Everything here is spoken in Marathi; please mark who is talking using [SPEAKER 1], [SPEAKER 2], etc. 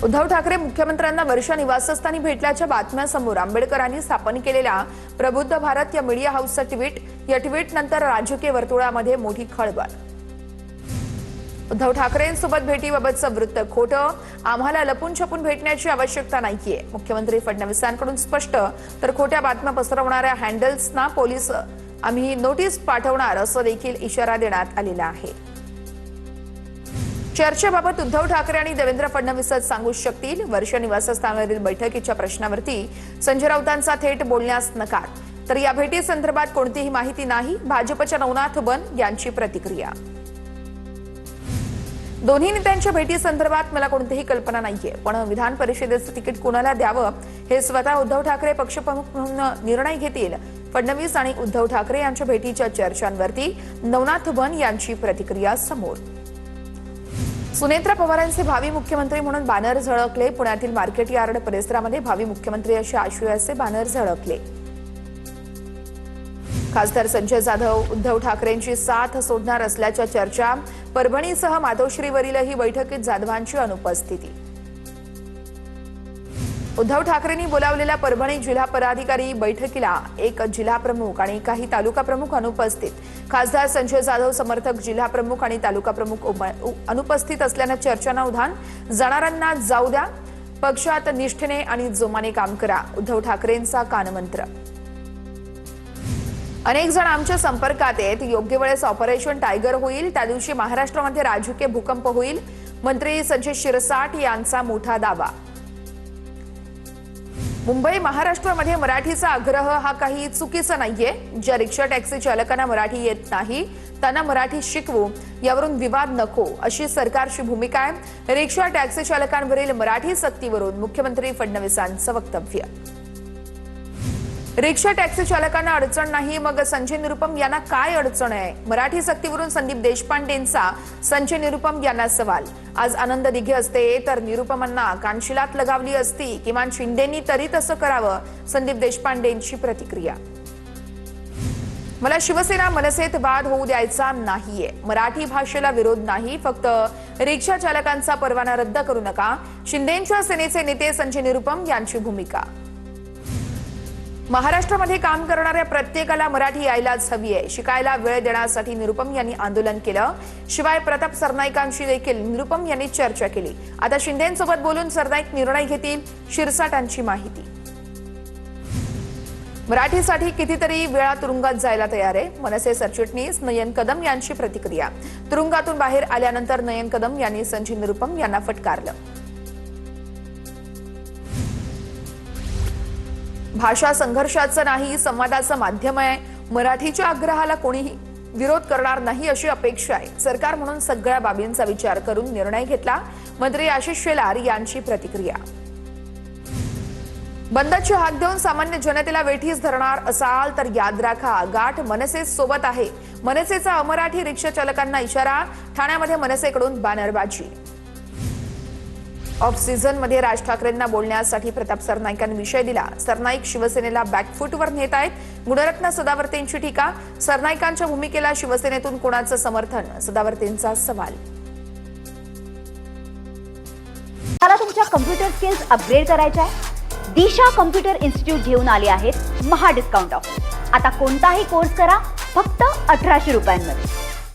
[SPEAKER 1] उद्धव ठाकरे मुख्यमंत्र्यांना वर्षा निवासस्थानी भेटल्याच्या बातम्यासमोर आंबेडकरांनी स्थापन केलेल्या प्रबुद्ध भारत या मीडिया हाऊसचं ट्विट, या ट्विटनंतर राजकीय वर्तुळामध्ये मोठी खळबळ। उद्धव ठाकरेंसोबत भेटीबाबतचं वृत्त खोटं, आम्हाला लपून छपून भेटण्याची आवश्यकता नाहीये। मुख्यमंत्री फडणवीसांकडून स्पष्ट तर खोट्या बातम्या पसरवणाऱ्या हँडल्सना पोलीस आम्ही नोटीस पाठवणार असं देखील इशारा देण्यात आलेला आहे। चर्चेबाबत उद्धव ठाकरे आणि देवेंद्र फडणवीसच सांगू शकतील। वर्षा निवासस्थानावरील बैठकीच्या प्रश्नावरती संजय राऊतांचा थेट बोलण्यास नकार, तर या भेटीसंदर्भात कोणतीही माहिती नाही, भाजपच्या नवनाथ बन यांची प्रतिक्रिया। दोन्ही नेत्यांच्या भेटीसंदर्भात मला कोणतीही कल्पना नाहीये, पण विधान परिषदेचं तिकीट कोणाला द्यावं हे स्वतः उद्धव ठाकरे पक्षप्रमुख म्हणून निर्णय घेतील। फडणवीस आणि उद्धव ठाकरे यांच्या भेटीच्या चर्चांवरती नवनाथ बन यांची प्रतिक्रिया समोर। सुनेत्रा पवारांचे भावी मुख्यमंत्री म्हणून बॅनर झळकले। पुण्यातील मार्केट यार्ड परिसरामध्ये भावी मुख्यमंत्री अशा आशयाचे बॅनर झळकले। खासदार संजय जाधव उद्धव ठाकरेंची साथ सोडणार असल्याच्या चर्चा। परभणीसह मातोश्रीवरीलही बैठकीत जाधवांची अनुपस्थिती। उद्धव ठाकरेंनी बोलावलेल्या परभणी जिल्हा पदाधिकारी बैठकीला एक जिल्हा प्रमुख आणि काही तालुका प्रमुख अनुपस्थित। खासदार संजय जाधव समर्थक जिल्हा प्रमुख आणि तालुका प्रमुख अनुपस्थित असल्यानं चर्चांना उधाण। जाणाऱ्यांना जाऊ द्या, पक्षात निष्ठेने आणि जोमाने काम करा, उद्धव ठाकरेंचा कानमंत्र। अनेक जण आमच्या संपर्कात आहेत, योग्य वेळेस ऑपरेशन टायगर होईल, त्या दिवशी महाराष्ट्रामध्ये राजकीय भूकंप होईल, मंत्री संजय शिरसाट यांचा मोठा दावा। मुंबई महाराष्ट्रामध्ये मराठीचा आग्रह हा काही चुकीचा नाहीये। ज्या रिक्षा टॅक्सी चालकांना मराठी येत नाही त्यांना मराठी शिकवू, यावरून विवाद नको अशी सरकारची भूमिका आहे। रिक्षा टॅक्सी चालकांवरील मराठी सक्तीवरून मुख्यमंत्री फडणवीसांचं वक्तव्य। रिक्षा टॅक्सी चालकांना अडचण नाही, मग संजय निरुपम यांना काय अडचण आहे? मराठी सक्तीवरून संदीप देशपांडेंचा संजय निरुपम यांना सवाल। आज आनंद दिघे असते तर निरुपमांना कानशिलात लगावली असती, किमान शिंदेंनी तरी तसं करावं, संदीप देशपांडेंची प्रतिक्रिया। मला शिवसेना मनसेत वाद होऊ द्यायचा नाहीये, मराठी भाषेला विरोध नाही, फक्त रिक्षा चालकांचा परवाना रद्द करू नका, शिंदेंच्या सेनेचे नेते संजय निरुपम यांची भूमिका। महाराष्ट्रामध्ये काम करणाऱ्या प्रत्येकाला मराठी यायलाच हवी आहे, शिकायला वेळ देण्यासाठी निरुपम यांनी आंदोलन केलं। शिवाय प्रताप सरनाईकांशी देखील निरुपम यांनी चर्चा केली। आता शिंदेंसोबत बोलून सरनाईक निर्णय घेतील, शिरसाटांची माहिती। मराठीसाठी कितीतरी वेळा तुरुंगात जायला तयार आहे, मनसे सरचिटणीस नयन कदम यांची प्रतिक्रिया। तुरुंगातून बाहेर आल्यानंतर नयन कदम यांनी संजय निरुपम यांना फटकारलं। भाषा संघर्षाचं नाही, संवादाचं माध्यम आहे, मराठीच्या आग्रहाला कोणीही विरोध करणार नाही अशी अपेक्षा आहे। सरकार म्हणून सगळ्या बाबींचा विचार करून निर्णय घेतला, मंत्री आशिष शेलार यांची प्रतिक्रिया। बंदची हाक देऊन सामान्य जनतेला वेठीस धरणार असाल तर याद राखा, गाठ मनसे सोबत आहे। मनसेचा अमराठी रिक्षा चालकांना इशारा, ठाण्यामध्ये मनसेकडून बॅनरबाजी। ऑफ सीझन मध्ये राज ठाकरेंना बोलण्यासाठी प्रताप सरनाईकांनी विषय दिला। सरनाईक शिवसेनेला बॅकफूटवर नेत आहेत, गुणरत्न सदावर्तेंची टीका। सरनाईकांच्या भूमिकेला शिवसेनेतून कोणाचं समर्थन, सदावर्तेंचा सवाल।
[SPEAKER 2] मला तुमच्या कम्प्युटर स्किल्स अपग्रेड करायच्या आहे? दिशा कम्प्युटर इन्स्टिट्यूट घेऊन आले आहेत महा डिस्काउंट ऑफर। आता कोणताही कोर्स करा फक्त 1800 रुपयांमध्ये।